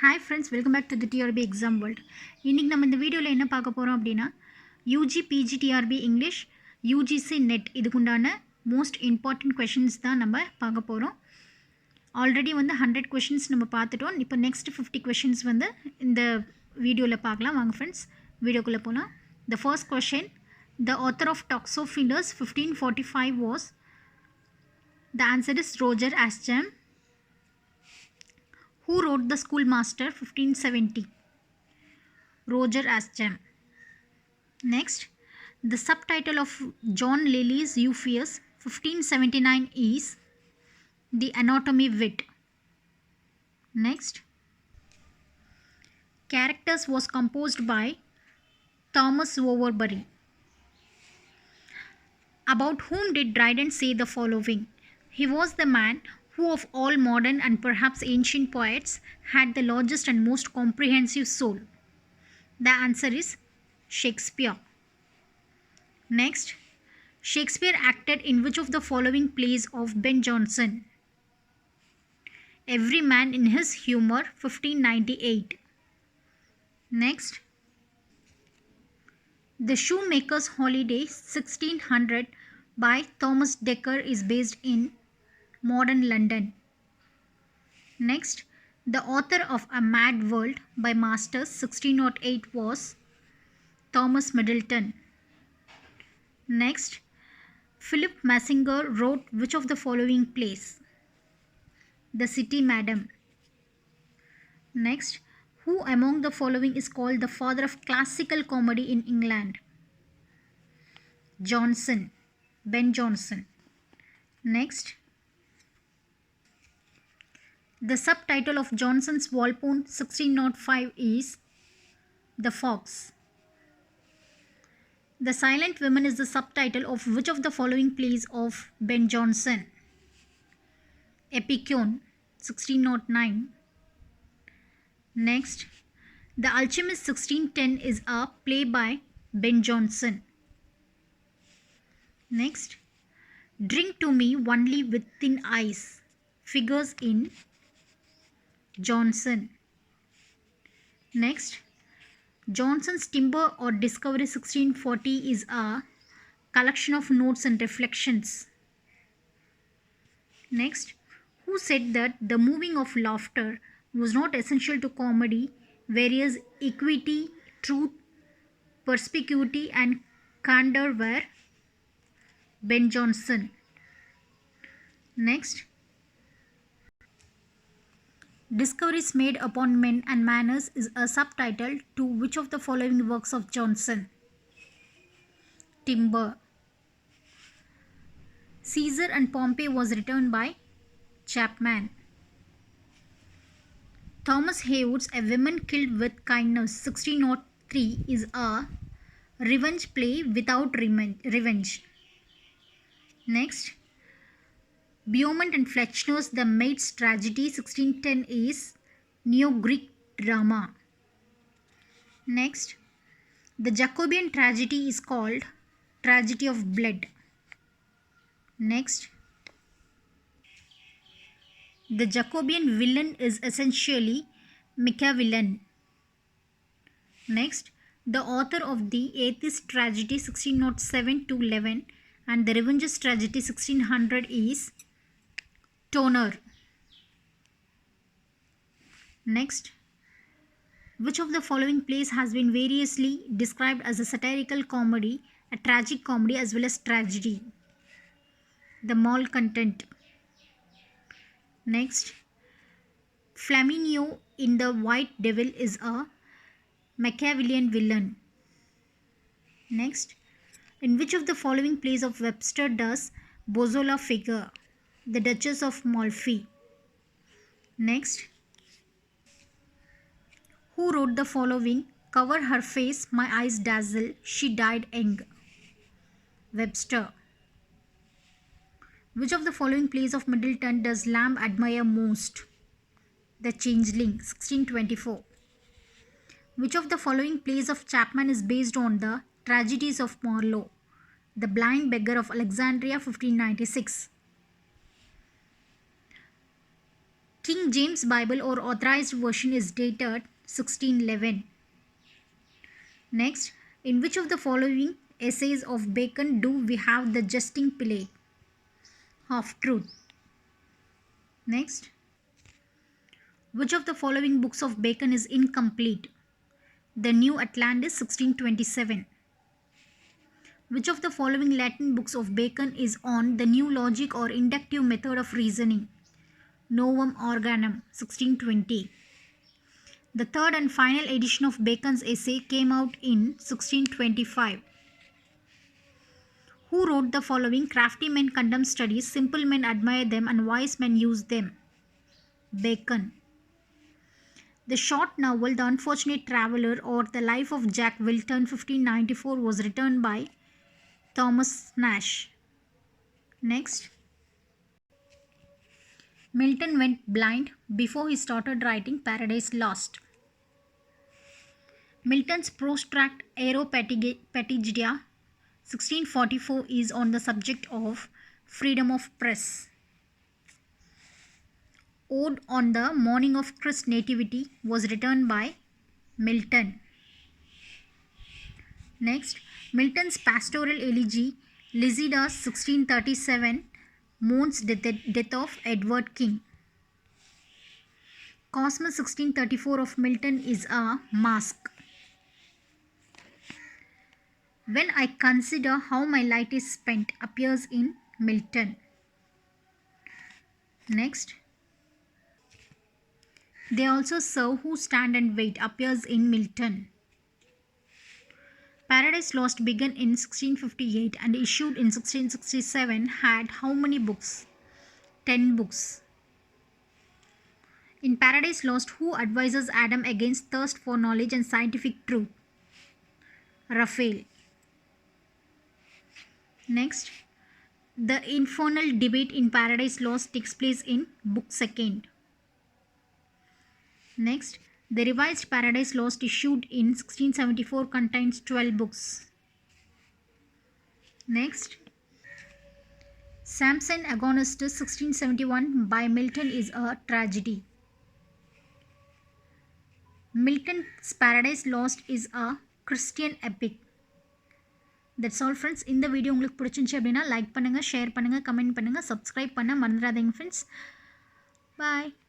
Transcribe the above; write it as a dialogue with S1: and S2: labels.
S1: Hi friends, welcome back to the TRB exam world. இன்னைக்கு நம்ம இந்த வீடியோவில் என்ன பார்க்க போகிறோம் அப்படின்னா UG PG TRB English UGC NET இதுக்குண்டான மோஸ்ட் இம்பார்ட்டன்ட் கொஷின்ஸ் தான் நம்ம பார்க்க போகிறோம். ஆல்ரெடி வந்து 100 கொஷின்ஸ் நம்ம பார்த்துட்டோம். இப்போ நெக்ஸ்ட் 50 கொஷின்ஸ் வந்து இந்த வீடியோவில் பார்க்கலாம். வாங்க ஃப்ரெண்ட்ஸ் வீடியோக்குள்ளே போகலாம். The first question, the author of Toxophilus 1545 was, the answer is Roger Ascham. Who wrote The Schoolmaster 1570? Roger Ascham. Next, the subtitle of John Lilly's Euphrates 1579 is The Anatomy Wit. Next, Characters was composed by Thomas Overbury. About whom did Dryden say the following? He was the man who of all modern and perhaps ancient poets had the largest and most comprehensive soul. The answer is Shakespeare. Next, Shakespeare acted in which of the following plays of Ben Jonson? Every Man in His Humour 1598. Next, The Shoemaker's Holiday 1600 by Thomas Dekker is based in modern London. Next, the author of A Mad World by Masters 1608 was Thomas Middleton. Next, Philip Massinger wrote which of the following plays? The City Madam. Next, who among the following is called the father of classical comedy in England? Jonson, Ben Jonson. Next, the subtitle of Jonson's Walpole 1605 is The Fox. The Silent Women is the subtitle of which of the following plays of Ben Jonson? Epicure 1609. Next, The Alchemist 1610 is a play by Ben Jonson. Next, Drink to Me Only with Thin Ice figures in Jonson. Next, Jonson's Timber or Discovery 1640 is a collection of notes and reflections. Next, who said that the moving of laughter was not essential to comedy, whereas equity, truth, perspicuity and candor were? Ben Jonson. Next, Discoveries Made Upon Men and Manners is a subtitle to which of the following works of Jonson? Timber. Caesar and Pompey was written by Chapman. Thomas Heywood's A Woman Killed with Kindness 1603 is a revenge play without revenge. Next, Beaumont and Fletcher's The Maid's Tragedy 1610 is Neo-Greek drama. Next, the Jacobean tragedy is called Tragedy of Blood. Next, the Jacobean villain is essentially Machiavellian. Next, the author of the Atheist Tragedy 1607 to 11 and the Revenger's Tragedy 1600 is Toner. Next, which of the following plays has been variously described as a satirical comedy, a tragic comedy as well as tragedy? The Malcontent. Next, Flaminio in The White Devil is a Machiavellian villain. Next, in which of the following plays of Webster does Bozola figure? The Duchess of Malfi. Next, who wrote the following? Cover her face, my eyes dazzle, she died young? Webster. Which of the following plays of Middleton does Lamb admire most? The Changeling 1624. Which of the following plays of Chapman is based on the tragedies of Marlowe? The Blind Beggar of Alexandria 1596. King James Bible or authorized version is dated 1611. Next, in which of the following essays of Bacon do we have the jesting play? Half Truth. Next, which of the following books of Bacon is incomplete? The New Atlantis 1627. Which of the following Latin books of Bacon is on the new logic or inductive method of reasoning? Novum Organum 1620. The third and final edition of Bacon's essay came out in 1625. Who wrote the following? Crafty men condemn studies, simple men admire them, and wise men use them? Bacon. The short novel The Unfortunate Traveller or The Life of Jack Wilton 1594 was written by Thomas Nash. Next. Milton went blind before he started writing Paradise Lost. Milton's prose tract Areopagitica 1644 is on the subject of freedom of press. Ode on the morning of Christ's nativity was written by Milton. Next, Milton's pastoral elegy Lycidas 1637 mourns the death of Edward King. Cosmos 1634 of Milton is a masque. When I consider how my light is spent appears in Milton. Next, they also serve who stand and wait appears in Milton. Paradise Lost began in 1658 and issued in 1667 had how many books? 10 books. In Paradise Lost, who advises Adam against thirst for knowledge and scientific truth? Raphael. Next, the infernal debate in Paradise Lost takes place in Book 2nd. Next, the revised Paradise Lost issued in 1674 contains 12 books. Next, Samson Agonistus 1671 by Milton is a tragedy. Milton's Paradise Lost is a Christian epic. That's all friends. இந்த video உங்களுக்கு பிடிச்சிருந்துச்சு அப்படின்னா like பண்ணுங்க, share பண்ணுங்க, comment பண்ணுங்க, subscribe பண்ண மறந்துடாதீங்க friends. Bye.